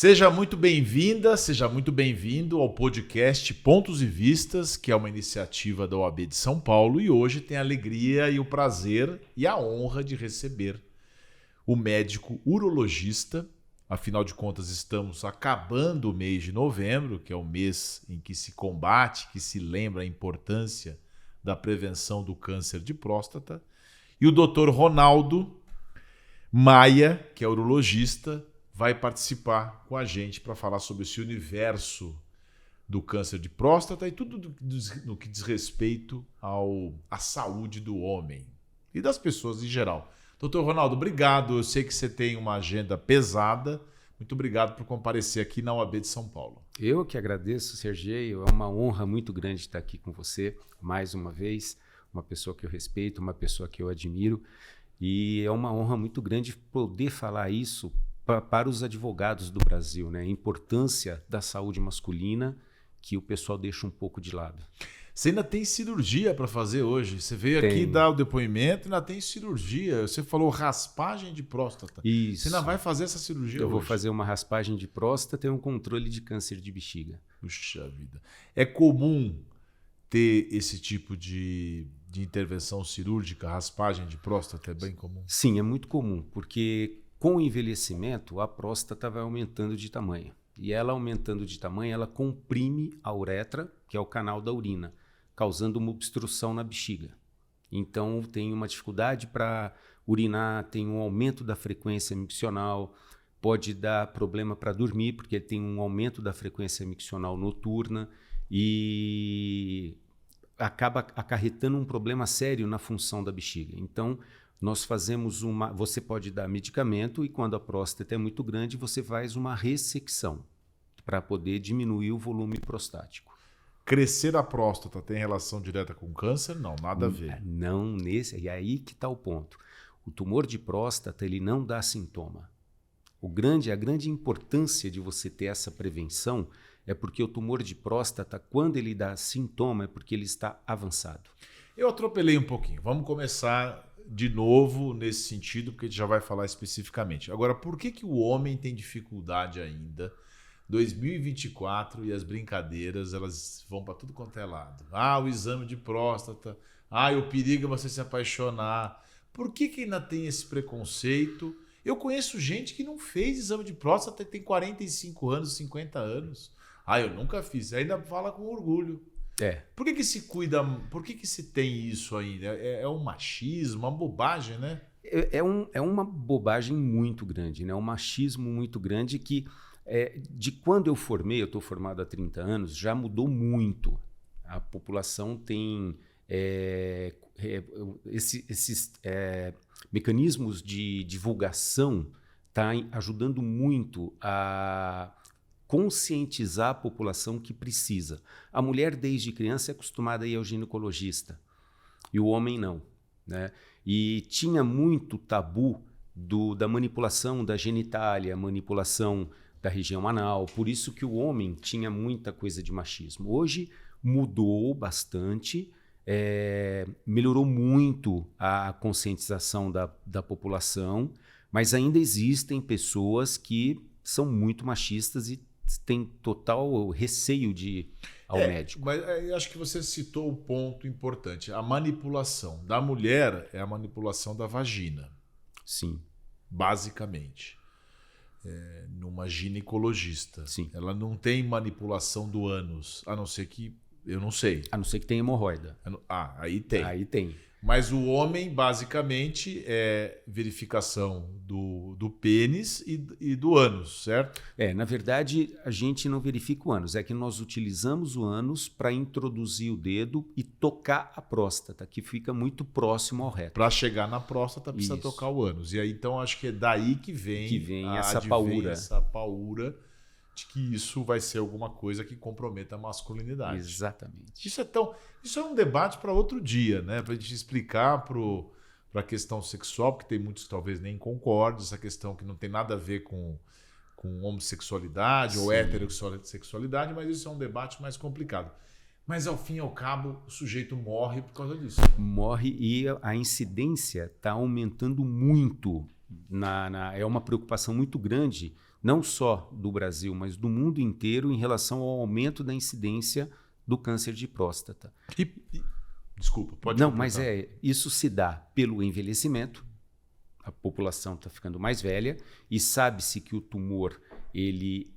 Seja muito bem-vinda, seja muito bem-vindo ao podcast Pontos e Vistas, que é uma iniciativa da OAB de São Paulo, e hoje tem a alegria e o prazer e a honra de receber o médico urologista. Afinal de contas, estamos acabando o mês de novembro, que é o mês em que se combate, que se lembra a importância da prevenção do câncer de próstata. E o Dr. Ronaldo Maia, que é urologista, vai participar com a gente para falar sobre esse universo do câncer de próstata e tudo no que diz respeito à saúde do homem e das pessoas em geral. Doutor Ronaldo, obrigado. Eu sei que você tem uma agenda pesada. Muito obrigado por comparecer aqui na OAB de São Paulo. Eu que agradeço, Sergei. É uma honra muito grande estar aqui com você mais uma vez. Uma pessoa que eu respeito, uma pessoa que eu admiro. E é uma honra muito grande poder falar isso para os advogados do Brasil, né? A importância da saúde masculina que o pessoal deixa um pouco de lado. Você ainda tem cirurgia para fazer hoje. Você veio aqui dar o depoimento e ainda tem cirurgia. Você falou raspagem de próstata. Isso. Você ainda vai fazer essa cirurgia Eu hoje? vou fazer uma raspagem de próstata e um controle de câncer de bexiga. Puxa vida. É comum ter esse tipo de intervenção cirúrgica, raspagem de próstata? É bem comum? Sim, é muito comum, porque com o envelhecimento, a próstata vai aumentando de tamanho. E ela aumentando de tamanho, ela comprime a uretra, que é o canal da urina, causando uma obstrução na bexiga. Então, tem uma dificuldade para urinar, tem um aumento da frequência miccional, pode dar problema para dormir, porque tem um aumento da frequência miccional noturna e acaba acarretando um problema sério na função da bexiga. Então, nós fazemos você pode dar medicamento e quando a próstata é muito grande, você faz uma ressecção para poder diminuir o volume prostático. Crescer a próstata tem relação direta com câncer? Não, nada a ver. Não, e aí que está o ponto. O tumor de próstata, ele não dá sintoma. A grande importância de você ter essa prevenção é porque o tumor de próstata, quando ele dá sintoma, é porque ele está avançado. Eu atropelei um pouquinho. Vamos começar de novo nesse sentido, porque a gente já vai falar especificamente. Agora, por que o homem tem dificuldade ainda? 2024 e as brincadeiras, elas vão para tudo quanto é lado. Ah, o exame de próstata. Ah, o perigo é você se apaixonar. Por que ainda tem esse preconceito? Eu conheço gente que não fez exame de próstata e tem 45 anos, 50 anos. Ah, eu nunca fiz. Ainda fala com orgulho. Por que se cuida? Por que se tem isso ainda? É um machismo, uma bobagem, né? É uma bobagem muito grande, né? Um machismo muito grande que, de quando eu estou formado há 30 anos, já mudou muito. A população tem esses mecanismos de divulgação, está ajudando muito a conscientizar a população que precisa. A mulher, desde criança, é acostumada a ir ao ginecologista e o homem não, né? E tinha muito tabu da manipulação da genitália, manipulação da região anal, por isso que o homem tinha muita coisa de machismo. Hoje mudou bastante, melhorou muito a conscientização da população, mas ainda existem pessoas que são muito machistas e tem total receio de ir ao médico. Mas eu acho que você citou o ponto importante. A manipulação da mulher é a manipulação da vagina. Sim. Basicamente. Numa ginecologista. Sim. Ela não tem manipulação do ânus, a não ser que... Eu não sei. A não ser que tenha hemorroida. Aí tem. Aí tem. Mas o homem, basicamente, é verificação do pênis e do ânus, certo? Na verdade, a gente não verifica o ânus. É que nós utilizamos o ânus para introduzir o dedo e tocar a próstata, que fica muito próximo ao reto. Para chegar na próstata, precisa tocar o ânus. E aí, então, acho que é daí que vem essa paura. Essa paura de que isso vai ser alguma coisa que comprometa a masculinidade. Exatamente. Isso é um debate para outro dia, né? Para a gente explicar para a questão sexual, porque tem muitos que talvez nem concordem, essa questão que não tem nada a ver com homossexualidade ou heterossexualidade, mas isso é um debate mais complicado. Mas, ao fim e ao cabo, o sujeito morre por causa disso. Morre e a incidência está aumentando muito. É uma preocupação muito grande não só do Brasil, mas do mundo inteiro em relação ao aumento da incidência do câncer de próstata. Desculpa, pode Não, completar. mas isso se dá pelo envelhecimento, a população está ficando mais velha e sabe-se que o tumor ele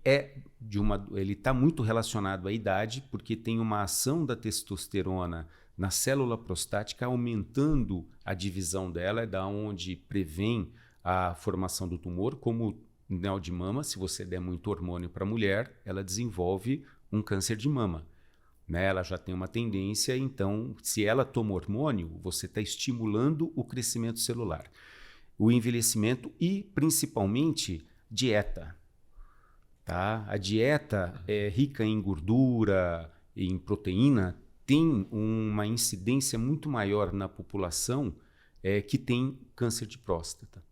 está muito relacionado à idade, porque tem uma ação da testosterona na célula prostática aumentando a divisão dela, é da onde prevém a formação do tumor, como mel de mama. Se você der muito hormônio para a mulher, ela desenvolve um câncer de mama. Né? Ela já tem uma tendência, então, se ela toma hormônio, você está estimulando o crescimento celular, o envelhecimento e, principalmente, dieta. Tá? A dieta é rica em gordura, em proteína, tem uma incidência muito maior na população que tem câncer de próstata.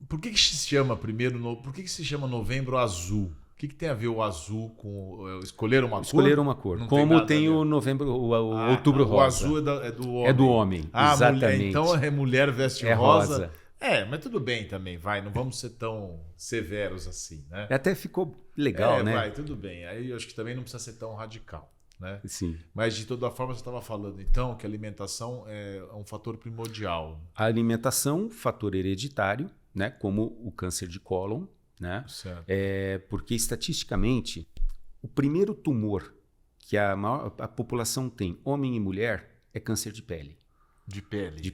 Por que se chama por que se chama Novembro Azul? O que tem a ver o azul com escolher uma cor? Escolher uma cor. Não Como tem o novembro, o outubro rosa. O azul é do homem. É do homem, exatamente. Mulher, então mulher veste rosa. Mas tudo bem também, vai. Não vamos ser tão severos assim, né? Até ficou legal, né? Vai, tudo bem. Aí eu acho que também não precisa ser tão radical, né? Sim. Mas de toda forma você estava falando, então, que a alimentação é um fator primordial. A alimentação, fator hereditário, né? Como o câncer de cólon, né? Certo. Porque estatisticamente o primeiro tumor que a população tem, homem e mulher, é câncer de pele. De pele.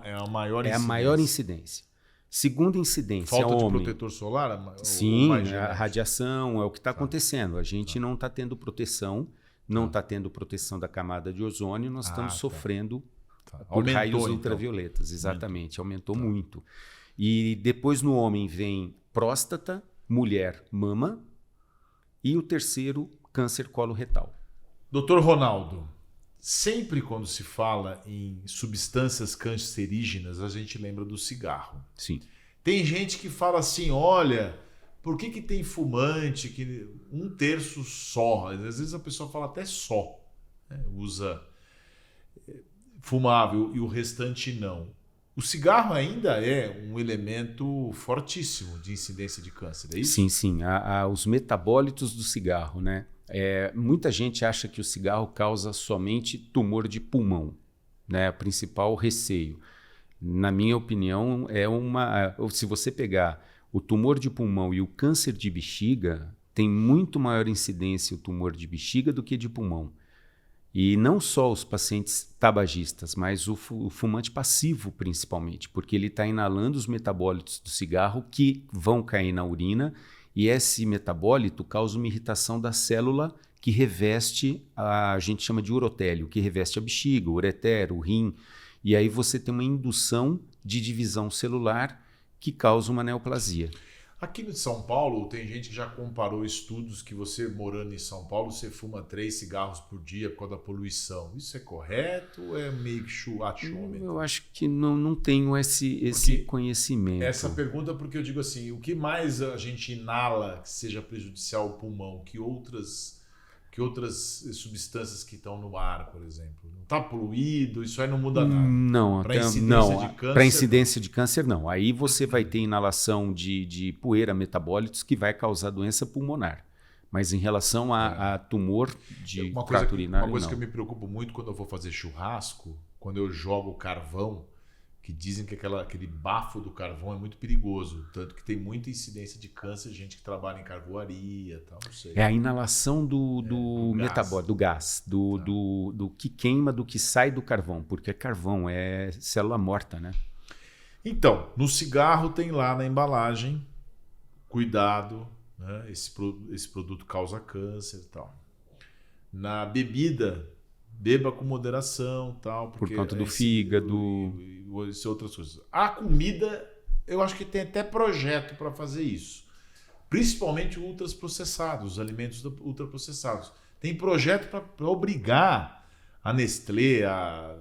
É a maior incidência. É a maior incidência. Segunda incidência, falta de homem. protetor solar? Sim, a radiação é o que está acontecendo. A gente não está tendo proteção, não está tendo proteção da camada de ozônio, nós estamos sofrendo por raios ultravioletas. Exatamente, aumentou muito. E depois no homem vem próstata, mulher, mama e o terceiro, câncer coloretal. Doutor Ronaldo, sempre quando se fala em substâncias cancerígenas, a gente lembra do cigarro. Sim. Tem gente que fala assim, olha, por que tem fumante que 1/3 só? Às vezes a pessoa fala até só, né? Usa fumável e o restante não. O cigarro ainda é um elemento fortíssimo de incidência de câncer, é isso? Sim, sim. Os metabólitos do cigarro, né? Muita gente acha que o cigarro causa somente tumor de pulmão, né? O principal receio. Na minha opinião, se você pegar o tumor de pulmão e o câncer de bexiga, tem muito maior incidência o tumor de bexiga do que de pulmão. E não só os pacientes tabagistas, mas o fumante passivo principalmente, porque ele está inalando os metabólitos do cigarro que vão cair na urina e esse metabólito causa uma irritação da célula que reveste, a gente chama de urotélio, que reveste a bexiga, o ureter, o rim. E aí você tem uma indução de divisão celular que causa uma neoplasia. Aqui em São Paulo, tem gente que já comparou estudos que você, morando em São Paulo, você fuma 3 cigarros por dia por causa da poluição. Isso é correto ou é meio que achômetro? Eu acho que não tenho esse conhecimento. Essa pergunta porque eu digo assim, o que mais a gente inala que seja prejudicial ao pulmão que outras substâncias que estão no ar, por exemplo? Não está poluído? Isso aí não muda nada? Não, para incidência de câncer não. Aí você vai ter inalação de poeira, metabólitos que vai causar doença pulmonar. Mas em relação a tumor de trato urinário, uma coisa que eu me preocupo muito quando eu vou fazer churrasco, quando eu jogo carvão, que dizem que aquele bafo do carvão é muito perigoso, tanto que tem muita incidência de câncer, gente que trabalha em carvoaria, tal, não sei. É a inalação do metabólico, do gás, do que queima, do que sai do carvão, porque carvão é célula morta, né? Então, no cigarro tem lá na embalagem, cuidado, né? Esse produto causa câncer e tal. Na bebida, beba com moderação, tal, porque por conta do fígado e outras coisas. A comida, eu acho que tem até projeto para fazer isso, principalmente ultraprocessados, os alimentos ultraprocessados. Tem projeto para obrigar a Nestlé,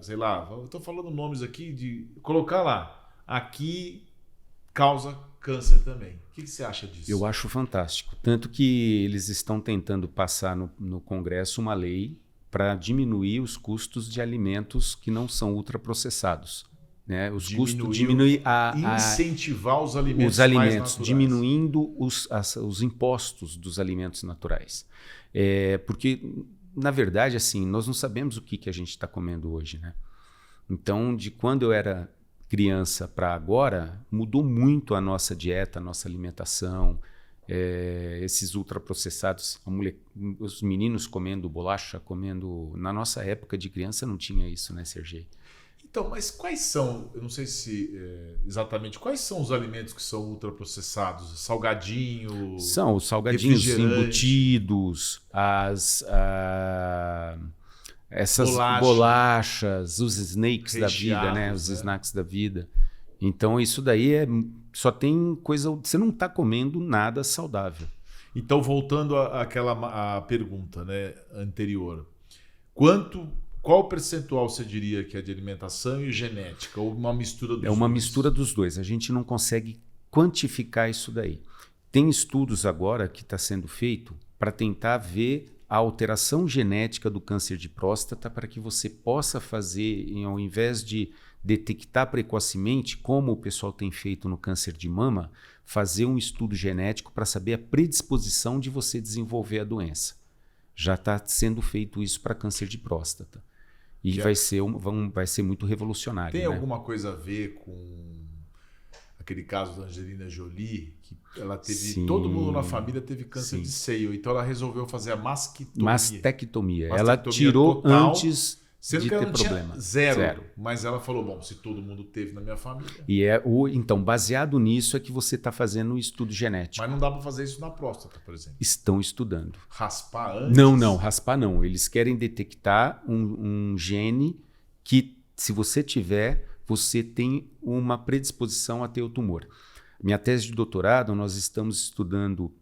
sei lá, eu estou falando nomes aqui, de colocar lá, aqui causa câncer também. O que você acha disso? Eu acho fantástico, tanto que eles estão tentando passar no Congresso uma lei para diminuir os custos de alimentos que não são ultraprocessados. né? Os custos diminuir incentivar os alimentos mais mais naturais. diminuindo os impostos dos alimentos naturais. Porque, na verdade, assim, nós não sabemos o que a gente está comendo hoje, né? Então, de quando eu era criança para agora, mudou muito a nossa dieta, a nossa alimentação, esses ultraprocessados, os meninos comendo bolacha, Na nossa época de criança não tinha isso, né, Sergei? Então, mas quais são, eu não sei se exatamente, quais são os alimentos que são ultraprocessados? Salgadinho? São os salgadinhos embutidos, essas bolachas, os snacks da vida, né? Os snacks da vida. Então, isso daí só tem coisa... Você não está comendo nada saudável. Então, voltando à pergunta, né, anterior. Qual percentual você diria que é de alimentação e genética? Ou uma mistura dos dois? É uma mistura dos dois. A gente não consegue quantificar isso daí. Tem estudos agora que está sendo feito para tentar ver a alteração genética do câncer de próstata para que você possa fazer, ao invés de detectar precocemente, como o pessoal tem feito no câncer de mama, fazer um estudo genético para saber a predisposição de você desenvolver a doença. Já está sendo feito isso para câncer de próstata. E vai ser muito revolucionário. Tem né? alguma coisa a ver com aquele caso da Angelina Jolie, que ela teve... Sim, todo mundo na família teve câncer de seio, então ela resolveu fazer a mastectomia. Ela tirou total, antes de ter problema. Zero. Mas ela falou, bom, se todo mundo teve na minha família... Então, baseado nisso é que você está fazendo um estudo genético. Mas não dá para fazer isso na próstata, por exemplo. Estão estudando. Raspar antes? Não, raspar não. Eles querem detectar um gene que, se você tiver, você tem uma predisposição a ter o tumor. Minha tese de doutorado, nós estamos estudando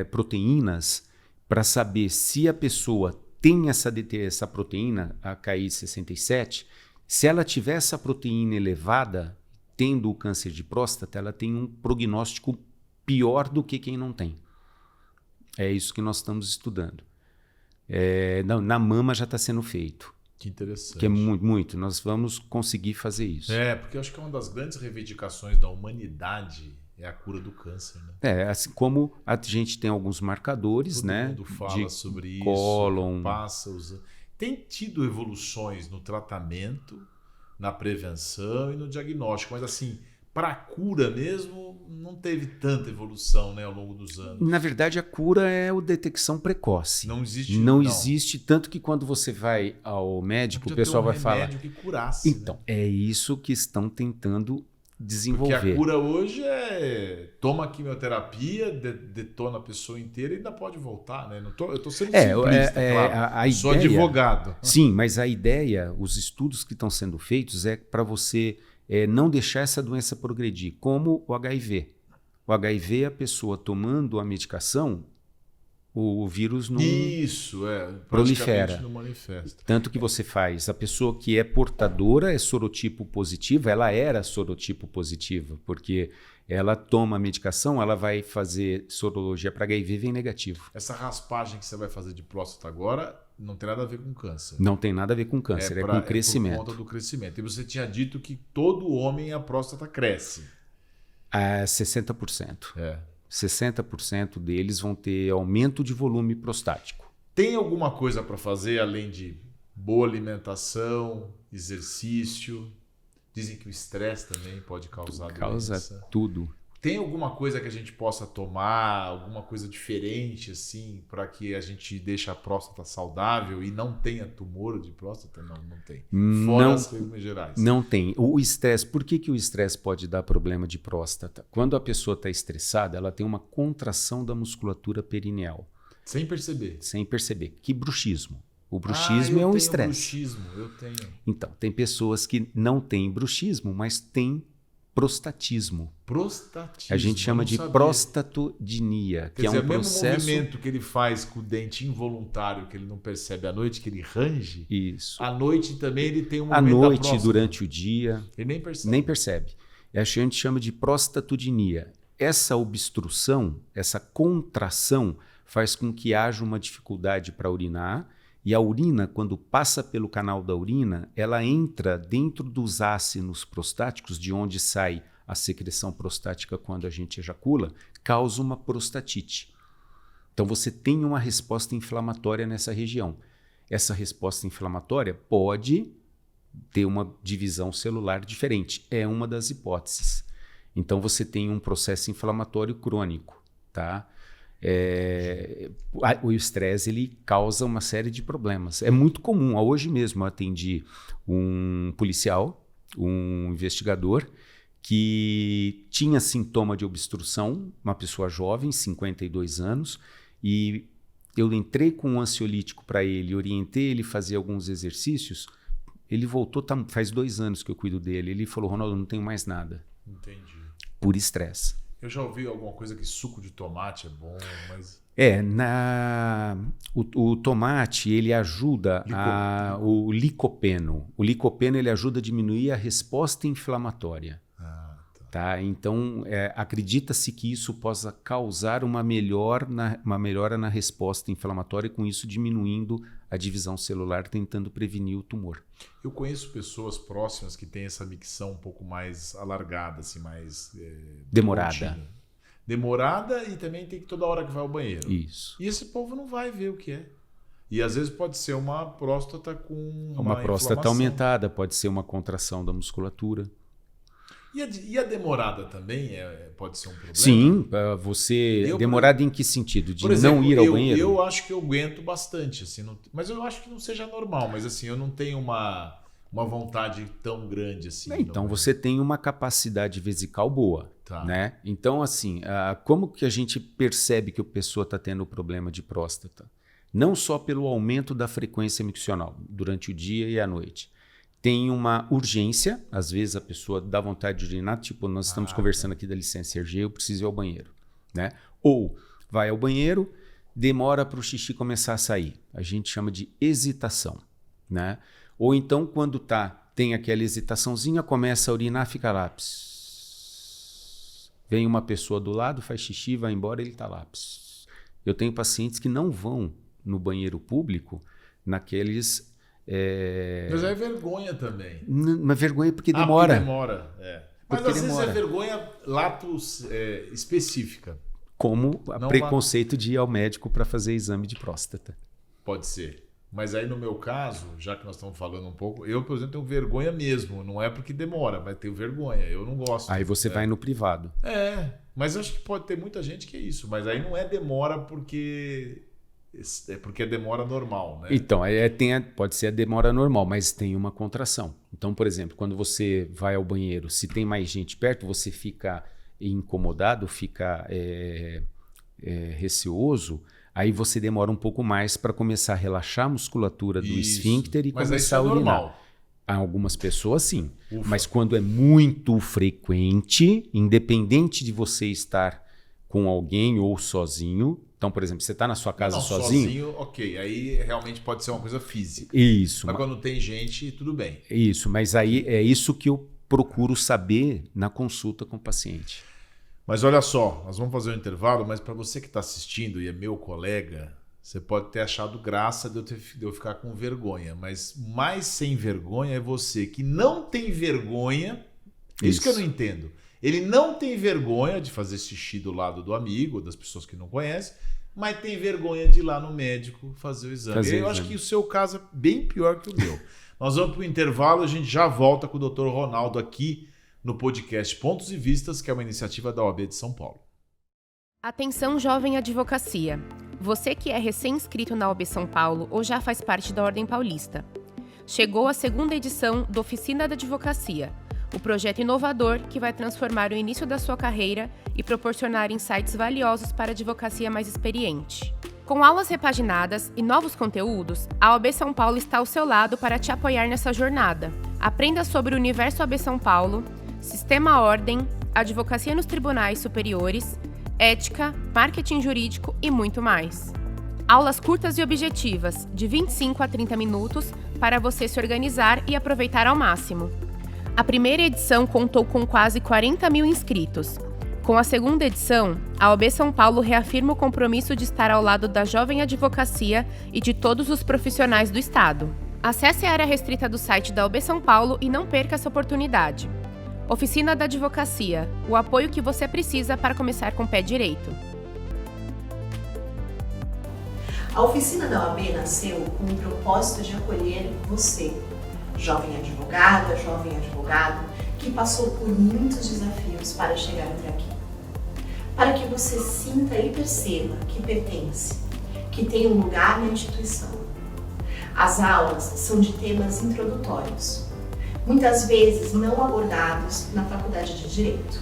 proteínas para saber se a pessoa tem essa proteína, a KI67, se ela tiver essa proteína elevada, tendo o câncer de próstata, ela tem um prognóstico pior do que quem não tem. É isso que nós estamos estudando. Na mama já está sendo feito. Que interessante. Que é muito. Nós vamos conseguir fazer isso. Porque eu acho que é uma das grandes reivindicações da humanidade é a cura do câncer, né? Assim como a gente tem alguns marcadores, Todo né? mundo fala sobre cólon. Isso. Tem tido evoluções no tratamento, na prevenção e no diagnóstico, mas assim, para a cura mesmo, não teve tanta evolução, né, ao longo dos anos. Na verdade, a cura é a detecção precoce. Não existe. Não existe, tanto que quando você vai ao médico, o pessoal vai falar... que curasse, então, né? É isso que estão tentando desenvolver. Porque a cura hoje toma quimioterapia, detona a pessoa inteira e ainda pode voltar, né? Eu estou sendo simplista, claro. Sou advogado. Sim, mas a ideia, os estudos que estão sendo feitos é para você não deixar essa doença progredir, como o HIV. O HIV, a pessoa tomando a medicação, o vírus não prolifera. Não manifesta. Tanto que você faz, a pessoa que é portadora é sorotipo positivo, ela era sorotipo positiva, porque ela toma a medicação, ela vai fazer sorologia para HIV e vem negativo. Essa raspagem que você vai fazer de próstata agora não tem nada a ver com câncer. Não tem nada a ver com câncer, é com crescimento. É por conta do crescimento. E você tinha dito que todo homem a próstata cresce. 60%. 60% deles vão ter aumento de volume prostático. Tem alguma coisa para fazer além de boa alimentação, exercício? Dizem que o estresse também pode causar doença. Causa tudo. Tem alguma coisa que a gente possa tomar, alguma coisa diferente assim, para que a gente deixe a próstata saudável e não tenha tumor de próstata? Não tem. Fora as regras gerais. Não tem. O estresse, por que o estresse pode dar problema de próstata? Quando a pessoa está estressada, ela tem uma contração da musculatura perineal. Sem perceber? Sem perceber. Que bruxismo. O bruxismo é um estresse. Eu tenho. Então, tem pessoas que não têm bruxismo, mas têm prostatismo. A gente chama de prostatodinia, que é um processo... o mesmo movimento que ele faz com o dente involuntário, que ele não percebe à noite, que ele range, isso. À noite também ele tem um movimento da próstata. À noite, próstata. durante o dia... Ele nem percebe. A gente chama de prostatodinia. Essa obstrução, essa contração, faz com que haja uma dificuldade para urinar E a urina, quando passa pelo canal da urina, ela entra dentro dos ácinos prostáticos, de onde sai a secreção prostática quando a gente ejacula, causa uma prostatite. Então você tem uma resposta inflamatória nessa região. Essa resposta inflamatória pode ter uma divisão celular diferente. É uma das hipóteses. Então você tem um processo inflamatório crônico, tá? O estresse ele causa uma série de problemas. É muito comum. Hoje mesmo eu atendi um policial, um investigador, que tinha sintoma de obstrução, uma pessoa jovem, 52 anos, e eu entrei com um ansiolítico para ele, orientei ele a fazer alguns exercícios. Ele voltou, faz 2 anos que eu cuido dele. Ele falou: Ronaldo, não tenho mais nada. Entendi. Por estresse. Eu já ouvi alguma coisa que suco de tomate é bom, mas... O tomate, ele ajuda o licopeno. O licopeno, ele ajuda a diminuir a resposta inflamatória. Tá? Então, acredita-se que isso possa causar uma melhora na resposta inflamatória, com isso diminuindo a divisão celular, tentando prevenir o tumor. Eu conheço pessoas próximas que têm essa micção um pouco mais alargada, assim, mais... demorada. Demorada, e também tem que toda hora que vai ao banheiro. Isso. E esse povo não vai ver o que é. E às vezes pode ser uma próstata com uma próstata aumentada, pode ser uma contração da musculatura. E a demorada também pode ser um problema? Sim, demorada em que sentido? De exemplo, não ir ao banheiro? Eu acho que eu aguento bastante, assim, mas eu acho que não seja normal, mas assim, eu não tenho uma vontade tão grande assim. Então, você tem uma capacidade vesical boa, né? Então, assim, como que a gente percebe que a pessoa está tendo problema de próstata? Não só pelo aumento da frequência miccional durante o dia e a noite. Tem uma urgência, às vezes a pessoa dá vontade de urinar, tipo, nós estamos conversando aqui da licença RG, eu preciso ir ao banheiro, né? Ou vai ao banheiro, demora para o xixi começar a sair. A gente chama de hesitação, né? Ou então, quando tem aquela hesitaçãozinha, começa a urinar, fica lá. Pss. Vem uma pessoa do lado, faz xixi, vai embora, ele está lá. Pss. Eu tenho pacientes que não vão no banheiro público naqueles... Mas é vergonha também. Uma vergonha porque demora. Porque demora, Mas às vezes é vergonha específica. Como preconceito de ir ao médico para fazer exame de próstata. Pode ser. Mas aí no meu caso, já que nós estamos falando um pouco, eu, por exemplo, tenho vergonha mesmo. Não é porque demora, mas tenho vergonha. Eu não gosto. Aí você vai no privado. Mas acho que pode ter muita gente que é isso. Mas aí não é demora porque é demora normal, né? Então, pode ser a demora normal, mas tem uma contração. Então, por exemplo, quando você vai ao banheiro, se tem mais gente perto, você fica incomodado, fica receoso, aí você demora um pouco mais para começar a relaxar a musculatura do esfíncter e começar a urinar. Normal. Há algumas pessoas, sim. Ufa. Mas quando é muito frequente, independente de você estar com alguém ou sozinho... Então, por exemplo, você está na sua casa sozinho... Ok. Aí realmente pode ser uma coisa física. Isso. Mas quando tem gente, tudo bem. Isso, mas aí é isso que eu procuro saber na consulta com o paciente. Mas olha só, nós vamos fazer um intervalo, mas para você que está assistindo e é meu colega, você pode ter achado graça de eu ficar com vergonha. Mas mais sem vergonha é você que não tem vergonha. Isso que eu não entendo. Ele não tem vergonha de fazer xixi do lado do amigo, das pessoas que não conhecem, mas tem vergonha de ir lá no médico fazer o exame. Eu acho que o seu caso é bem pior que o meu. Nós vamos para o intervalo, a gente já volta com o Dr. Ronaldo aqui no podcast Pontos e Vistas, que é uma iniciativa da OAB de São Paulo. Atenção, jovem advocacia. Você que é recém-inscrito na OAB São Paulo ou já faz parte da Ordem Paulista. Chegou a 2ª edição do Oficina da Advocacia, o projeto inovador que vai transformar o início da sua carreira e proporcionar insights valiosos para a advocacia mais experiente. Com aulas repaginadas e novos conteúdos, a OAB São Paulo está ao seu lado para te apoiar nessa jornada. Aprenda sobre o universo OAB São Paulo, sistema ordem, advocacia nos tribunais superiores, ética, marketing jurídico e muito mais. Aulas curtas e objetivas, de 25 a 30 minutos, para você se organizar e aproveitar ao máximo. A primeira edição contou com quase 40 mil inscritos. Com a segunda edição, a OAB São Paulo reafirma o compromisso de estar ao lado da jovem advocacia e de todos os profissionais do Estado. Acesse a área restrita do site da OAB São Paulo e não perca essa oportunidade. Oficina da Advocacia, o apoio que você precisa para começar com o pé direito. A oficina da OAB nasceu com o propósito de acolher você, jovem advogada, jovem advogado, que passou por muitos desafios para chegar até aqui. Para que você sinta e perceba que pertence, que tem um lugar na instituição. As aulas são de temas introdutórios, muitas vezes não abordados na Faculdade de Direito.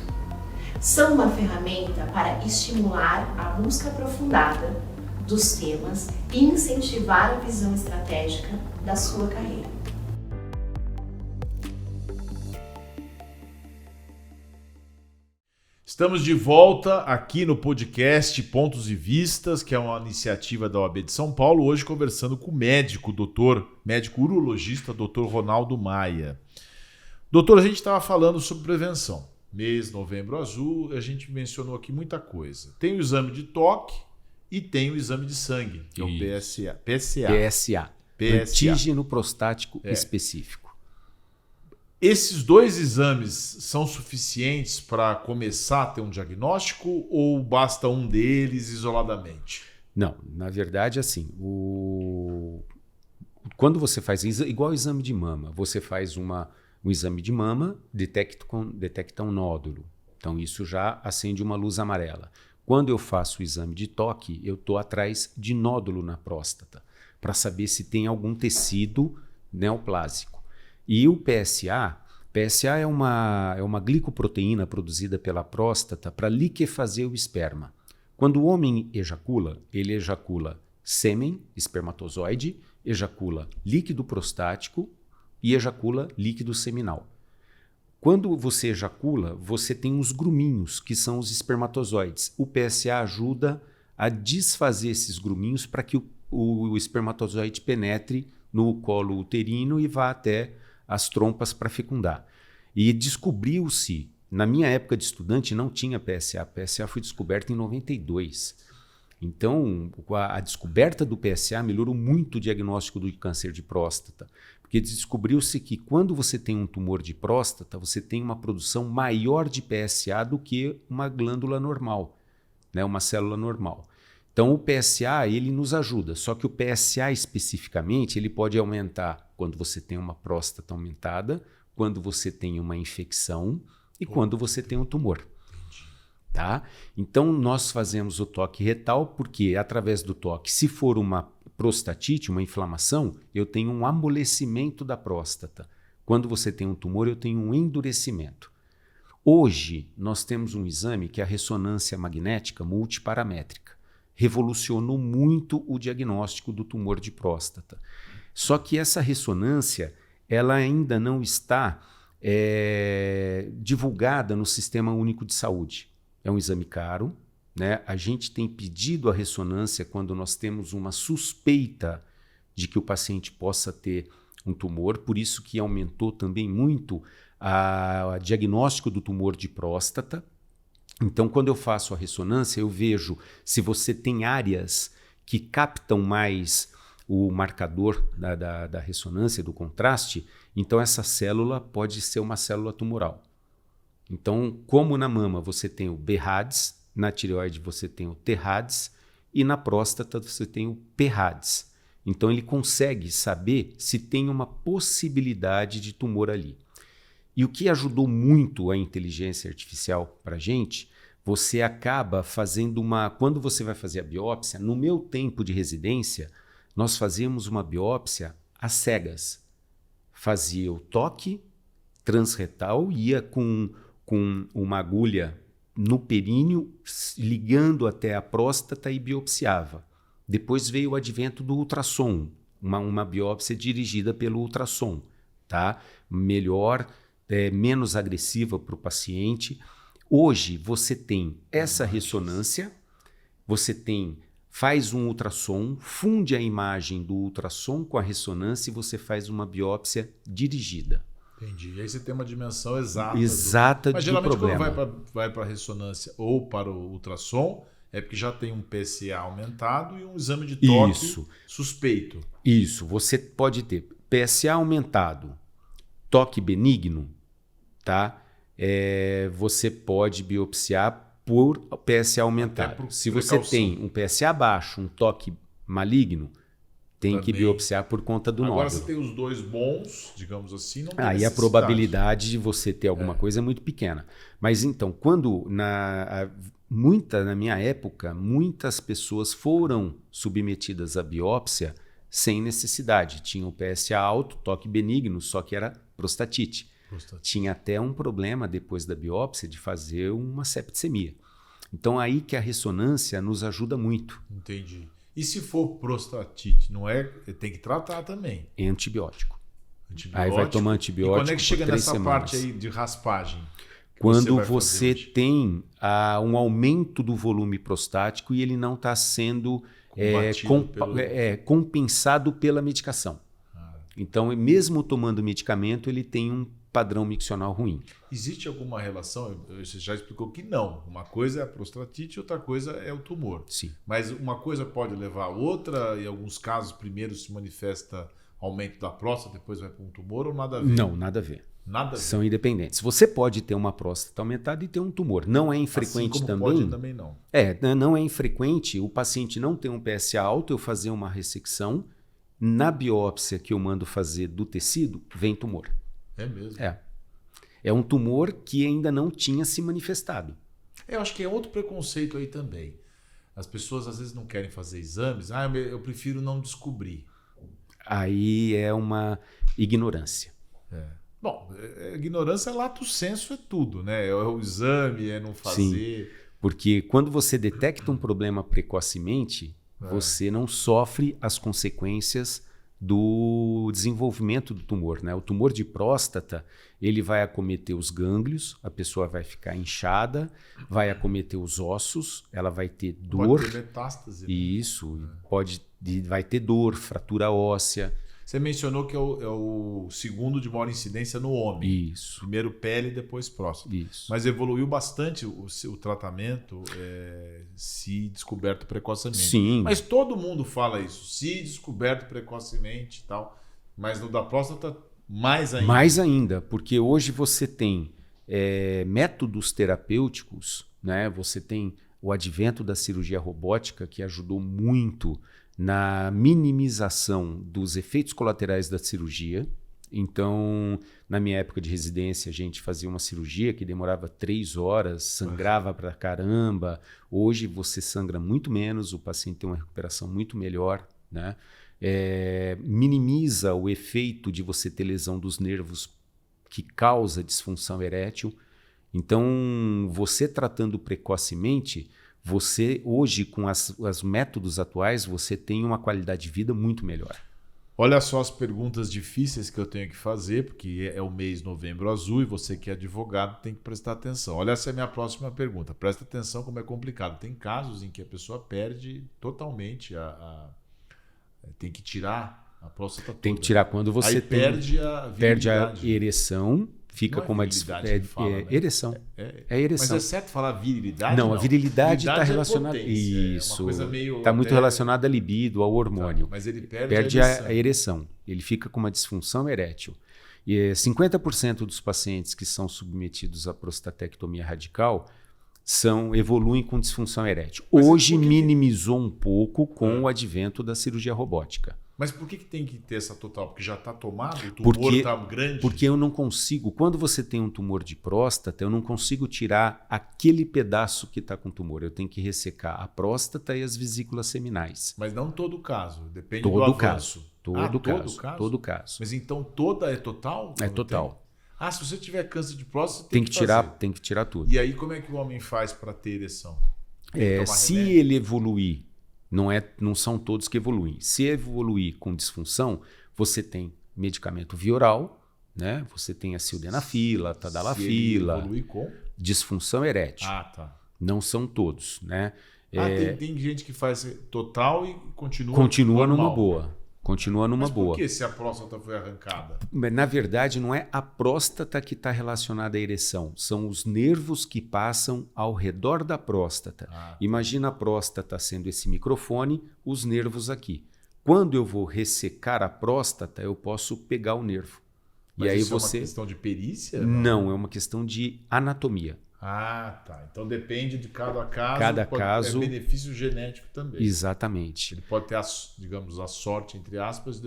São uma ferramenta para estimular a busca aprofundada dos temas e incentivar a visão estratégica da sua carreira. Estamos de volta aqui no podcast Pontos e Vistas, que é uma iniciativa da OAB de São Paulo, hoje conversando com o médico urologista, Dr. Ronaldo Maia. Doutor, a gente estava falando sobre prevenção. Mês Novembro Azul, a gente mencionou aqui muita coisa. Tem o exame de toque e tem o exame de sangue, que é o PSA. Antígeno prostático específico. Esses dois exames são suficientes para começar a ter um diagnóstico ou basta um deles isoladamente? Não, na verdade, assim, quando você faz igual o exame de mama, você faz um exame de mama, detecta um nódulo. Então, isso já acende uma luz amarela. Quando eu faço o exame de toque, eu estou atrás de nódulo na próstata, para saber se tem algum tecido neoplásico. E o PSA é uma glicoproteína produzida pela próstata para liquefazer o esperma. Quando o homem ejacula, ele ejacula sêmen, espermatozoide, ejacula líquido prostático e ejacula líquido seminal. Quando você ejacula, você tem uns gruminhos, que são os espermatozoides. O PSA ajuda a desfazer esses gruminhos para que o espermatozoide penetre no colo uterino e vá até as trompas para fecundar. E descobriu-se, na minha época de estudante não tinha PSA. PSA foi descoberto em 92. Então, a descoberta do PSA melhorou muito o diagnóstico do câncer de próstata, porque descobriu-se que quando você tem um tumor de próstata, você tem uma produção maior de PSA do que uma glândula normal, né, uma célula normal. Então, o PSA, ele nos ajuda, só que o PSA especificamente, ele pode aumentar quando você tem uma próstata aumentada, quando você tem uma infecção e quando você tem um tumor. Tá? Então, nós fazemos o toque retal porque, através do toque, se for uma prostatite, uma inflamação, eu tenho um amolecimento da próstata. Quando você tem um tumor, eu tenho um endurecimento. Hoje, nós temos um exame que é a ressonância magnética multiparamétrica. Revolucionou muito o diagnóstico do tumor de próstata. Só que essa ressonância, ela ainda não está divulgada no Sistema Único de Saúde. É um exame caro, né? A gente tem pedido a ressonância quando nós temos uma suspeita de que o paciente possa ter um tumor, por isso que aumentou também muito o diagnóstico do tumor de próstata. Então, quando eu faço a ressonância, eu vejo se você tem áreas que captam mais o marcador da ressonância, do contraste, então essa célula pode ser uma célula tumoral. Então, como na mama você tem o BRADS, na tireoide você tem o TRADS e na próstata você tem o PRADS. Então, ele consegue saber se tem uma possibilidade de tumor ali. E o que ajudou muito a inteligência artificial para a gente, você acaba fazendo quando você vai fazer a biópsia, no meu tempo de residência, nós fazíamos uma biópsia às cegas. Fazia o toque transretal, ia com uma agulha no períneo, ligando até a próstata e biopsiava. Depois veio o advento do ultrassom, uma biópsia dirigida pelo ultrassom, tá? Melhor, menos agressiva para o paciente. Hoje você tem essa ressonância, faz um ultrassom, funde a imagem do ultrassom com a ressonância e você faz uma biópsia dirigida. Entendi. E aí você tem uma dimensão exata. Exata Mas do geralmente problema. quando vai para a ressonância ou para o ultrassom, é porque já tem um PSA aumentado e um exame de toque suspeito. Isso. Você pode ter PSA aumentado, toque benigno, tá? Você pode biopsiar por PSA aumentado. Se você tem um PSA baixo, um toque maligno, tem que biopsiar por conta do nódulo. Agora você tem os dois bons, digamos assim, não tem Aí a probabilidade de você ter alguma coisa é muito pequena. Mas então, quando na minha época, muitas pessoas foram submetidas à biópsia sem necessidade. Tinham PSA alto, toque benigno, só que era prostatite. Tinha até um problema depois da biópsia de fazer uma septicemia. Então aí que a ressonância nos ajuda muito. Entendi. E se for prostatite, tem que tratar também? É antibiótico. Aí vai tomar antibiótico. E quando é que chega nessa semanas. parte aí de raspagem? Quando você tem um aumento do volume prostático e ele não está sendo compensado pela medicação. Então, mesmo tomando medicamento, ele tem um padrão miccional ruim. Existe alguma relação? Você já explicou que não. Uma coisa é a prostatite, outra coisa é o tumor. Sim. Mas uma coisa pode levar a outra? Em alguns casos, primeiro se manifesta aumento da próstata, depois vai para um tumor ou nada a ver? Não, nada a ver. Nada a ver. São independentes. Você pode ter uma próstata aumentada e ter um tumor. Não é infrequente assim como também. Pode também não. Não é infrequente o paciente não ter um PSA alto, eu fazer uma ressecção, na biópsia que eu mando fazer do tecido, vem tumor. É mesmo? É um tumor que ainda não tinha se manifestado. Eu acho que é outro preconceito aí também. As pessoas às vezes não querem fazer exames. Eu prefiro não descobrir. Aí é uma ignorância. Bom, ignorância, lato sensu é tudo, né? É o exame, é não fazer. Sim, porque quando você detecta um problema precocemente, você não sofre as consequências do desenvolvimento do tumor, né? O tumor de próstata, ele vai acometer os gânglios, a pessoa vai ficar inchada, vai acometer os ossos, ela vai ter dor. Pode ter metástase. Né? Isso, vai ter dor, fratura óssea. Você mencionou que é o segundo de maior incidência no homem. Isso. Primeiro pele, depois próstata. Isso. Mas evoluiu bastante o tratamento se descoberto precocemente. Sim. Mas todo mundo fala isso, se descoberto precocemente e tal. Mas no da próstata, mais ainda. Mais ainda, porque hoje você tem métodos terapêuticos, né? Você tem o advento da cirurgia robótica, que ajudou muito na minimização dos efeitos colaterais da cirurgia. Então, na minha época de residência, a gente fazia uma cirurgia que demorava 3 horas, sangrava pra caramba. Hoje você sangra muito menos, o paciente tem uma recuperação muito melhor, né? Minimiza o efeito de você ter lesão dos nervos que causa disfunção erétil. Então, você tratando precocemente, você hoje, com os métodos atuais, você tem uma qualidade de vida muito melhor. Olha só as perguntas difíceis que eu tenho que fazer, porque é o mês Novembro Azul e você que é advogado tem que prestar atenção. Olha, essa é a minha próxima pergunta. Presta atenção como é complicado. Tem casos em que a pessoa perde totalmente tem que tirar a próstata toda. Tem que tirar quando você perde a virilidade. Perde a ereção, fica não com uma ereção. Né? É ereção. Mas é certo falar virilidade? Não, a virilidade está relacionada. Isso. Está muito relacionada à libido, ao hormônio. Tá, mas ele perde a ereção. Ele fica com uma disfunção erétil. E 50% dos pacientes que são submetidos à prostatectomia radical evoluem com disfunção erétil. Hoje minimizou um pouco com o advento da cirurgia robótica. Mas por que tem que ter essa total? Porque já está tomado? O tumor está grande? Porque eu não consigo. Quando você tem um tumor de próstata, eu não consigo tirar aquele pedaço que está com tumor. Eu tenho que ressecar a próstata e as vesículas seminais. Mas não todo caso. Depende do avanço. Todo caso. Mas então toda é total? É total. Se você tiver câncer de próstata, tem que tirar tudo. E aí como é que o homem faz para ter ereção? Se ele evoluir, não são todos que evoluem. Se evoluir com disfunção, você tem medicamento via oral, né? Você tem a sildenafila, a tadalafila. Se ele evoluir com? Disfunção erétil. Tá. Não são todos, né? Tem gente que faz total e continua normal. Numa boa. Continua numa Mas boa. por que se a próstata foi arrancada? Na verdade, não é a próstata que está relacionada à ereção. São os nervos que passam ao redor da próstata. Imagina a próstata sendo esse microfone, os nervos aqui. Quando eu vou ressecar a próstata, eu posso pegar o nervo. Mas e aí isso você... é uma questão de perícia? Não, é uma questão de anatomia. Tá. Então depende de cada caso. Cada caso... É benefício genético também. Exatamente. Ele pode ter, digamos, a sorte, entre aspas,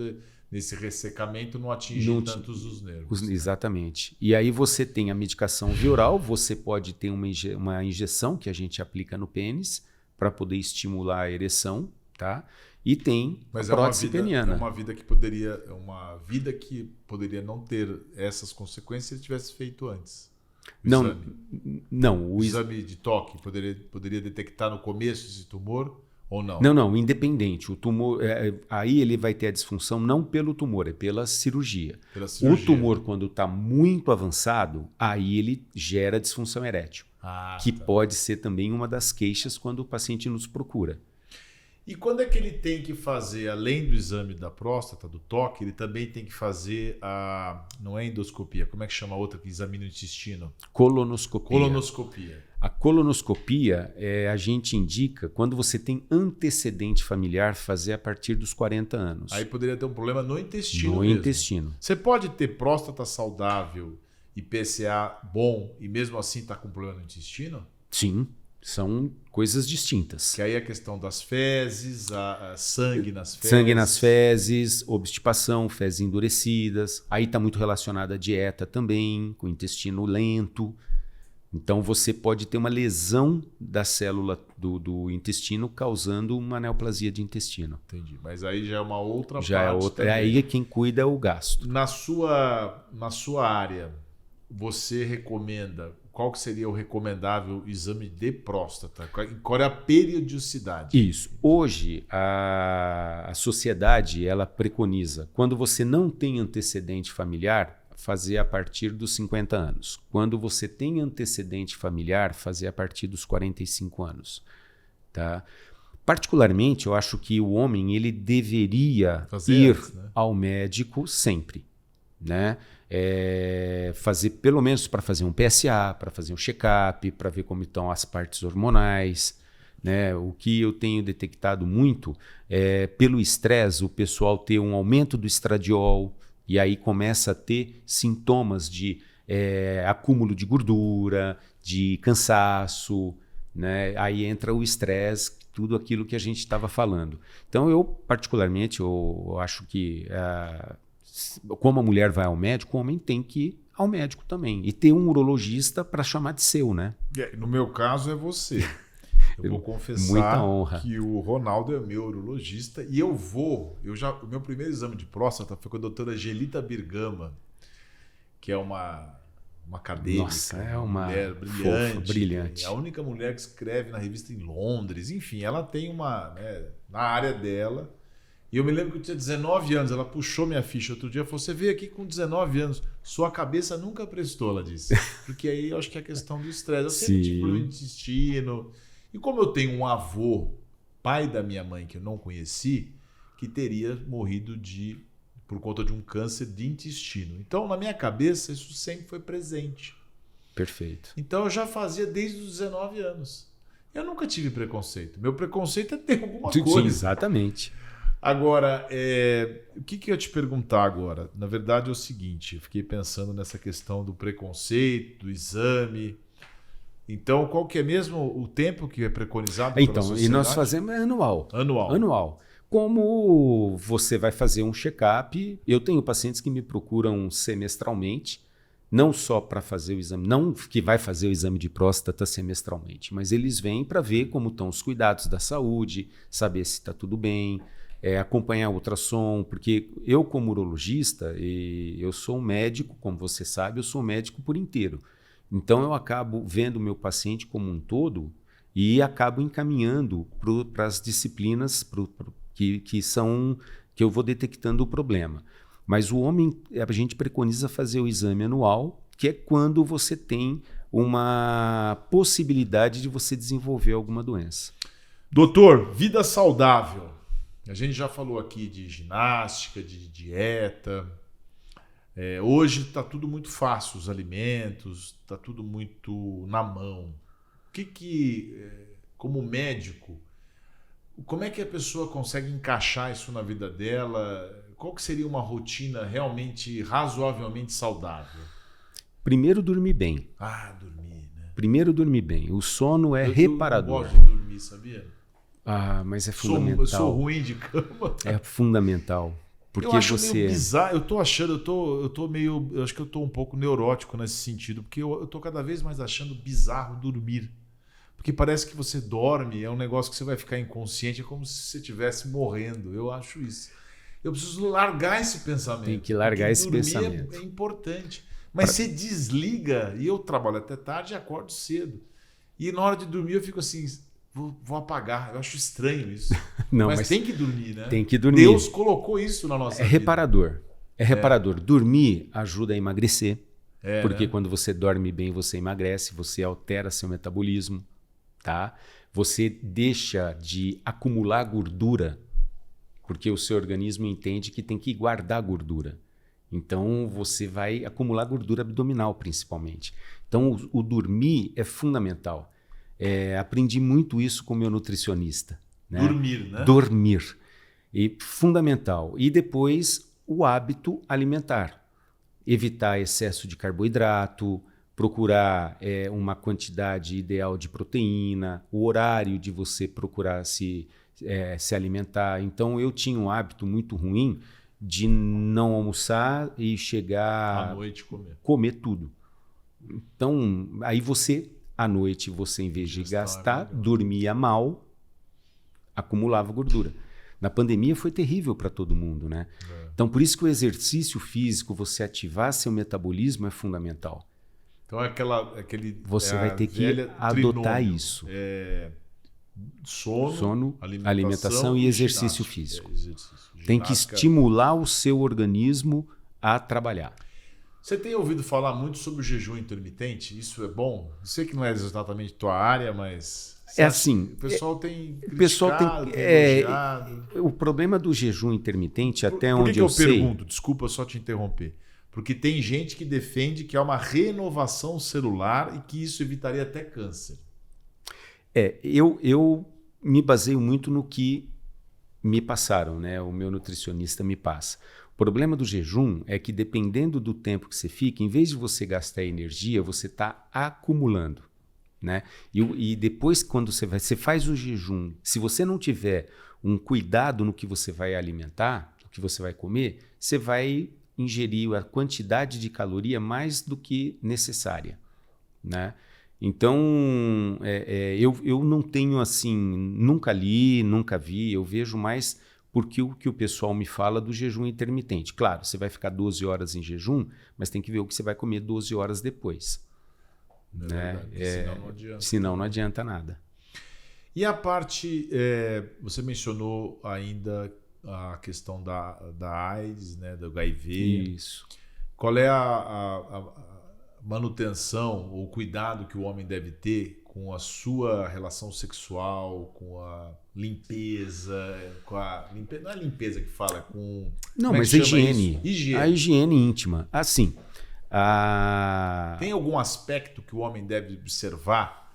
nesse ressecamento não atingir tantos os nervos. Exatamente. E aí você tem a medicação via oral, você pode ter uma injeção que a gente aplica no pênis para poder estimular a ereção, tá? E tem a prótese peniana. É uma vida que poderia não ter essas consequências se ele tivesse feito antes. O exame de toque poderia detectar no começo esse tumor ou não? Não, independente. O tumor, aí ele vai ter a disfunção não pelo tumor, é pela cirurgia. O tumor, quando está muito avançado, aí ele gera disfunção erétil, que pode ser também uma das queixas quando o paciente nos procura. E quando é que ele tem que fazer, além do exame da próstata, do toque, ele também tem que fazer não é endoscopia, como é que chama a outra que examina o intestino? Colonoscopia. A colonoscopia, a gente indica quando você tem antecedente familiar fazer a partir dos 40 anos. Aí poderia ter um problema no intestino No mesmo. intestino. Você pode ter próstata saudável e PSA bom e mesmo assim estar com problema no intestino? Sim. São coisas distintas. Que aí a questão das fezes, sangue nas fezes. Sangue nas fezes, obstipação, fezes endurecidas. Aí está muito relacionada à dieta também, com o intestino lento. Então você pode ter uma lesão da célula do intestino causando uma neoplasia de intestino. Entendi. Mas aí já é uma outra parte. Já é outra. Aí quem cuida é o gastro. Na sua área, você recomenda... Qual que seria o recomendável exame de próstata? Qual é a periodicidade? Isso. Hoje, a sociedade ela preconiza, quando você não tem antecedente familiar, fazer a partir dos 50 anos. Quando você tem antecedente familiar, fazer a partir dos 45 anos. Tá? Particularmente, eu acho que o homem ele deveria ir ao médico sempre. Né? Fazer pelo menos para fazer um PSA, para fazer um check-up, para ver como estão as partes hormonais, né? O que eu tenho detectado muito é pelo estresse o pessoal ter um aumento do estradiol e aí começa a ter sintomas de acúmulo de gordura, de cansaço, né? Aí entra o estresse, tudo aquilo que a gente estava falando. Então eu particularmente eu acho que como a mulher vai ao médico, o homem tem que ir ao médico também. E ter um urologista para chamar de seu, né? No meu caso é você. Eu vou confessar muita honra. Que o Ronaldo é meu urologista e o meu primeiro exame de próstata foi com a doutora Gelita Birgama, que é uma acadêmica, nossa, é uma mulher brilhante. É a única mulher que escreve na revista em Londres. Enfim, ela tem na área dela. E eu me lembro que eu tinha 19 anos, ela puxou minha ficha outro dia, falou, você veio aqui com 19 anos, sua cabeça nunca prestou, ela disse. Porque aí eu acho que é a questão do estresse. Eu sempre tive problema de intestino. E como eu tenho um avô, pai da minha mãe, que eu não conheci, que teria morrido por conta de um câncer de intestino. Então, na minha cabeça, isso sempre foi presente. Perfeito. Então, eu já fazia desde os 19 anos. Eu nunca tive preconceito. Meu preconceito é ter alguma coisa. Sim, exatamente. Agora, o que eu ia te perguntar agora? Na verdade é o seguinte, eu fiquei pensando nessa questão do preconceito, do exame. Então, qual que é mesmo o tempo que é preconizado pela sociedade? E nós fazemos anual. Anual. Como você vai fazer um check-up, eu tenho pacientes que me procuram semestralmente, não só para fazer o exame, não que vai fazer o exame de próstata semestralmente, mas eles vêm para ver como estão os cuidados da saúde, saber se está tudo bem, acompanhar o ultrassom, porque eu como urologista, eu sou um médico, como você sabe, eu sou um médico por inteiro. Então eu acabo vendo o meu paciente como um todo e acabo encaminhando para as disciplinas que eu vou detectando o problema. Mas o homem, a gente preconiza fazer o exame anual, que é quando você tem uma possibilidade de você desenvolver alguma doença. Doutor, vida saudável. A gente já falou aqui de ginástica, de dieta. Hoje está tudo muito fácil, os alimentos, está tudo muito na mão. Como médico, como é que a pessoa consegue encaixar isso na vida dela? Qual que seria uma rotina realmente razoavelmente saudável? Primeiro, dormir bem. Dormir, né? Primeiro, dormir bem. O sono é reparador. Eu gosto de dormir, sabia? Mas é fundamental. Eu sou ruim de cama. É fundamental. Porque eu acho você... meio bizarro. Eu acho que eu tô um pouco neurótico nesse sentido, porque eu tô cada vez mais achando bizarro dormir. Porque parece que você dorme, é um negócio que você vai ficar inconsciente, é como se você estivesse morrendo. Eu acho isso. Eu preciso largar esse pensamento. Tem que largar esse pensamento. É importante. Mas você desliga, e eu trabalho até tarde e acordo cedo. E na hora de dormir eu fico assim, vou apagar. Eu acho estranho isso. Não, mas tem que dormir, né? Tem que dormir. Deus colocou isso na nossa vida. Reparador. É reparador. Dormir ajuda a emagrecer. Porque né? quando você dorme bem, você emagrece, você altera seu metabolismo. Tá? Você deixa de acumular gordura, porque o seu organismo entende que tem que guardar gordura. Então, você vai acumular gordura abdominal, principalmente. Então, o dormir é fundamental. Aprendi muito isso com o meu nutricionista. Né? Dormir, né? Dormir. E fundamental. E depois, o hábito alimentar. Evitar excesso de carboidrato, procurar uma quantidade ideal de proteína, o horário de você procurar se alimentar. Então, eu tinha um hábito muito ruim de não almoçar e chegar à noite comer tudo. Então, aí à noite, em vez de gastar, dormia mal, acumulava gordura. Na pandemia foi terrível para todo mundo, né? Então, por isso que o exercício físico, você ativar seu metabolismo é fundamental. Então, você vai ter que adotar isso. Sono, alimentação e exercício físico. Tem que estimular o seu organismo a trabalhar. Você tem ouvido falar muito sobre o jejum intermitente? Isso é bom? Eu sei que não é exatamente tua área, mas... assim... O pessoal tem criticado, tem elogiado. O problema do jejum intermitente, até onde eu sei... Por que eu pergunto? Desculpa só te interromper. Porque tem gente que defende que há uma renovação celular e que isso evitaria até câncer. Eu me baseio muito no que me passaram, né? O meu nutricionista me passa. O problema do jejum é que, dependendo do tempo que você fica, em vez de você gastar energia, você está acumulando, né? E depois, quando você faz o jejum, se você não tiver um cuidado no que você vai alimentar, no que você vai comer, você vai ingerir a quantidade de caloria mais do que necessária, né? Então, eu não tenho assim, nunca li, nunca vi, eu vejo mais porque o que o pessoal me fala do jejum intermitente. Claro, você vai ficar 12 horas em jejum, mas tem que ver o que você vai comer 12 horas depois. Né? Senão não adianta nada. E a parte, você mencionou ainda a questão da AIDS, né, do HIV. Isso. Qual é a manutenção ou cuidado que o homem deve ter com a sua relação sexual, com a limpeza, não é limpeza que fala, com... Não, mas a higiene. A higiene íntima. Assim, tem algum aspecto que o homem deve observar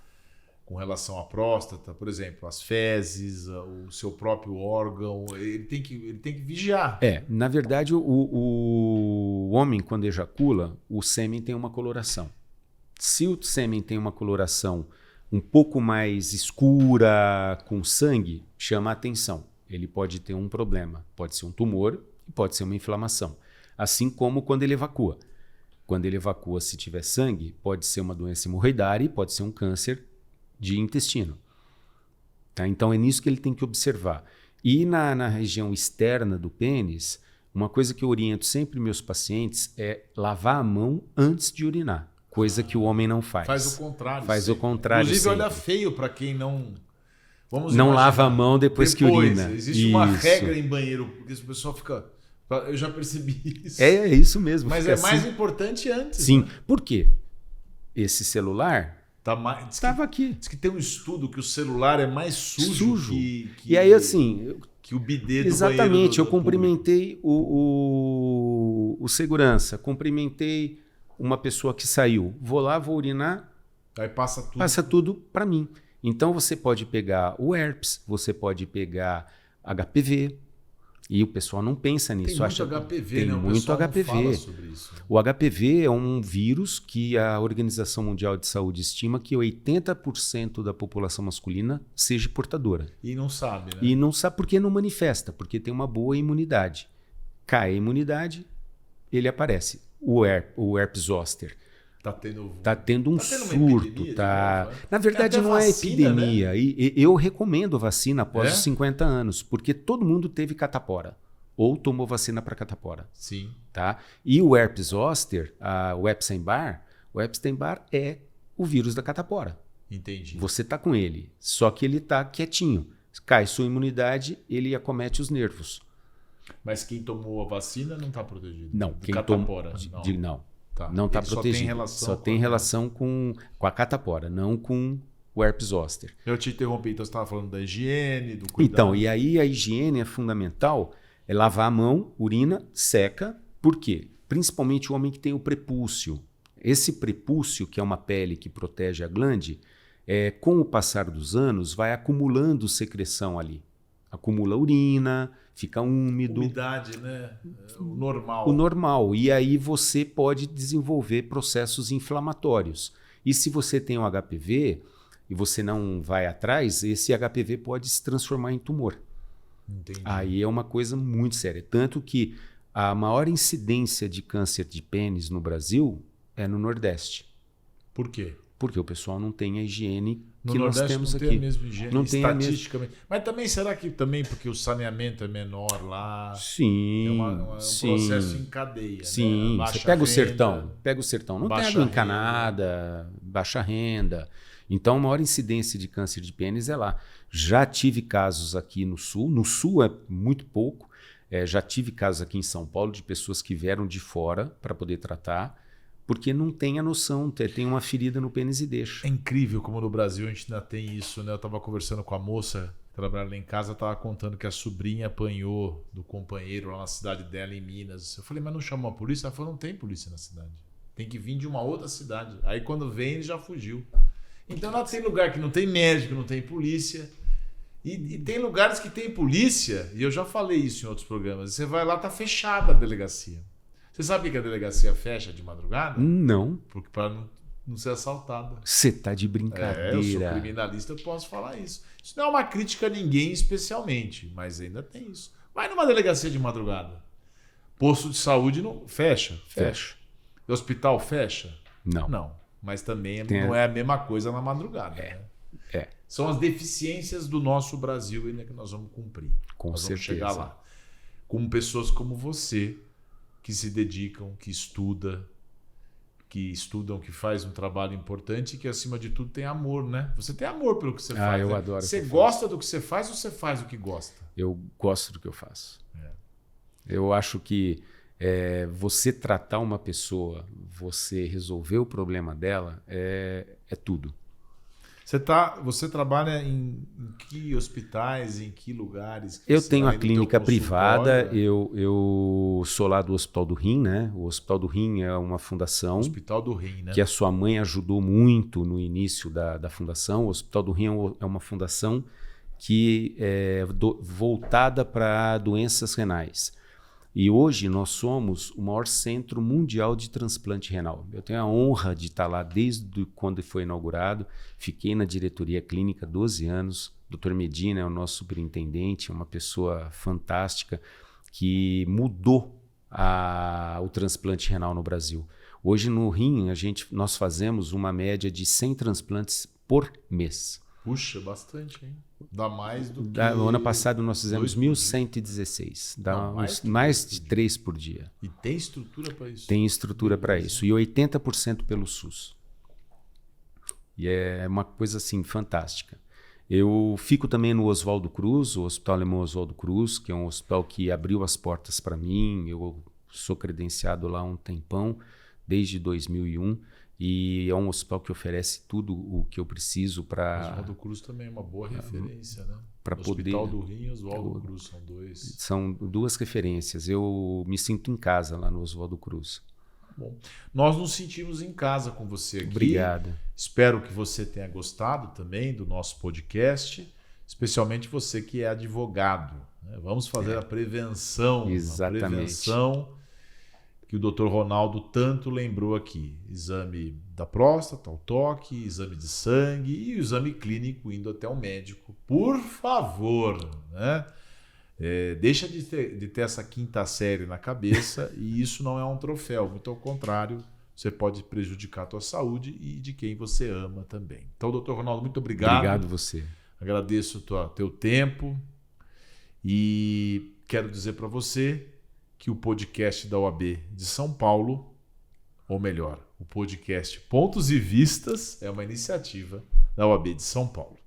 com relação à próstata, por exemplo, as fezes, o seu próprio órgão? Ele tem que vigiar. Na verdade, o homem, quando ejacula, o sêmen tem uma coloração. Se o sêmen tem uma coloração um pouco mais escura, com sangue, chama a atenção. Ele pode ter um problema. Pode ser um tumor e pode ser uma inflamação. Assim como quando ele evacua. Quando ele evacua, se tiver sangue, pode ser uma doença hemorroidária e pode ser um câncer de intestino. Tá? Então é nisso que ele tem que observar. E na região externa do pênis, uma coisa que eu oriento sempre meus pacientes é lavar a mão antes de urinar. Coisa que o homem não faz. Faz o contrário. Faz o contrário. Inclusive, sempre. Olha feio para quem não... não lava a mão depois que urina. Existe uma regra em banheiro, porque o pessoal fica... Eu já percebi isso. É isso mesmo. Mas é mais importante antes. Sim. Né? Por quê? Esse celular estava aqui. Diz que tem um estudo que o celular é mais sujo. E aí, assim, que o bidê do Exatamente, banheiro eu do cumprimentei o segurança, cumprimentei uma pessoa que saiu. Vou lá, vou urinar, Aí passa tudo. passa tudo para mim. Então você pode pegar o herpes, você pode pegar HPV, e o pessoal não pensa nisso. Tem muito HPV, tem né? O muito pessoal não HPV. fala sobre isso. O HPV é um vírus que a Organização Mundial de Saúde estima que 80% da população masculina seja portadora. E não sabe, né? E não sabe por que não manifesta, porque tem uma boa imunidade. Cai a imunidade, ele aparece. O herpes zoster Tá tendo um Tá tendo uma surto. epidemia Tá... de novo, né? Na verdade, Tem até não é vacina, epidemia. né? E eu recomendo vacina após É? os 50 anos, porque todo mundo teve catapora ou tomou vacina para catapora. Sim. Tá? E o herpes zoster, o Epstein-Barr é o vírus da catapora. Entendi. Você está com ele, só que ele está quietinho. Cai sua imunidade, ele acomete os nervos. Mas quem tomou a vacina não está protegido. Não, Do quem catapora. toma... Não. Tá. Não está Ele protegido. Só tem relação com a catapora, não com o herpes zoster. Eu te interrompi, então você estava falando da higiene, do cuidado. Então, e aí a higiene é fundamental, é lavar a mão, urina, seca. Por quê? Principalmente o homem que tem o prepúcio. Esse prepúcio, que é uma pele que protege a glande, com o passar dos anos, vai acumulando secreção ali. Acumula urina, fica úmido. Umidade, né? O normal. O normal. E aí você pode desenvolver processos inflamatórios. E se você tem um HPV e você não vai atrás, esse HPV pode se transformar em tumor. Entendi. Aí é uma coisa muito séria. Tanto que a maior incidência de câncer de pênis no Brasil é no Nordeste. Por quê? Porque o pessoal não tem a higiene No que nós Nordeste temos não aqui. tem a mesma higiene, Não tem a mesma- estatisticamente. Mas também, será que também porque o saneamento é menor lá? Sim, Um sim. processo em cadeia. Sim, né? você Baixa pega o renda. sertão, não tem baixa água encanada, baixa renda. Então, a maior incidência de câncer de pênis é lá. Já tive casos aqui no Sul é muito pouco. Já tive casos aqui em São Paulo de pessoas que vieram de fora para poder tratar, porque não tem a noção, tem uma ferida no pênis e deixa. É incrível como no Brasil a gente ainda tem isso, né? Eu estava conversando com a moça que trabalha lá em casa, estava contando que a sobrinha apanhou do companheiro lá na cidade dela, em Minas. Eu falei, mas não chamou a polícia? Ela falou, não tem polícia na cidade. Tem que vir de uma outra cidade. Aí quando vem, ele já fugiu. Então lá tem lugar que não tem médico, não tem polícia. E tem lugares que tem polícia, e eu já falei isso em outros programas. Você vai lá, tá fechada a delegacia. Você sabe que a delegacia fecha de madrugada? Não, Porque para não ser assaltada. você tá de Eu sou brincadeira. criminalista, eu posso falar isso. Isso não é uma crítica a ninguém especialmente, mas ainda tem isso. Vai numa delegacia de madrugada. Posto de saúde não fecha. Fecha. Hospital fecha? Não. Não. Mas também Tem não é a mesma coisa na madrugada. É. Né? É. São as deficiências do nosso Brasil ainda que nós vamos cumprir. Com nós vamos certeza. chegar lá. Com pessoas como você, que se dedicam, que estudam, que faz um trabalho importante e que, acima de tudo, tem amor, né? Você tem amor pelo que você faz. Eu né? adoro o Você que eu gosta do que você faz ou você faz o que gosta? Eu gosto do que eu faço. É. Eu acho que você tratar uma pessoa, você resolver o problema dela, é tudo. Você trabalha em que hospitais, em que lugares? Eu tenho a além do teu clínica privada, consultório? eu sou lá do Hospital do Rim, né? O Hospital do Rim é uma fundação Hospital do Rim, né? que a sua mãe ajudou muito no início da fundação. O Hospital do Rim é uma fundação que é voltada para doenças renais. E hoje nós somos o maior centro mundial de transplante renal. Eu tenho a honra de estar lá desde quando foi inaugurado. Fiquei na diretoria clínica 12 anos. O Dr. Medina é o nosso superintendente, é uma pessoa fantástica que mudou o transplante renal no Brasil. Hoje no rim nós fazemos uma média de 100 transplantes por mês. Puxa, bastante, hein? Dá mais do que... No ano passado nós fizemos 2 por dia. 1.116. Dá Não, mais de 3 por dia. E tem estrutura para isso? Tem estrutura para isso. E 80% pelo SUS. E é uma coisa assim fantástica. Eu fico também no Oswaldo Cruz, o Hospital Alemão Oswaldo Cruz, que é um hospital que abriu as portas para mim. Eu sou credenciado lá há um tempão, desde 2001. E é um hospital que oferece tudo o que eu preciso para... Oswaldo Cruz também é uma boa referência, né? para poder... Hospital do Rim e Oswaldo Cruz são dois. São duas referências. Eu me sinto em casa lá no Oswaldo Cruz. Bom, nós nos sentimos em casa com você aqui. Obrigado. Espero que você tenha gostado também do nosso podcast, especialmente você que é advogado, né? Vamos fazer a prevenção. Exatamente. A prevenção que o Dr. Ronaldo tanto lembrou aqui. Exame da próstata, o toque, exame de sangue e o exame clínico indo até o médico. Por favor, né? Deixa de ter essa quinta série na cabeça e isso não é um troféu, muito ao contrário, você pode prejudicar a tua saúde e de quem você ama também. Então, doutor Ronaldo, muito obrigado. Obrigado você. Agradeço teu tempo e quero dizer para você que o podcast da OAB de São Paulo, ou melhor, o podcast Pontos e Vistas, é uma iniciativa da OAB de São Paulo.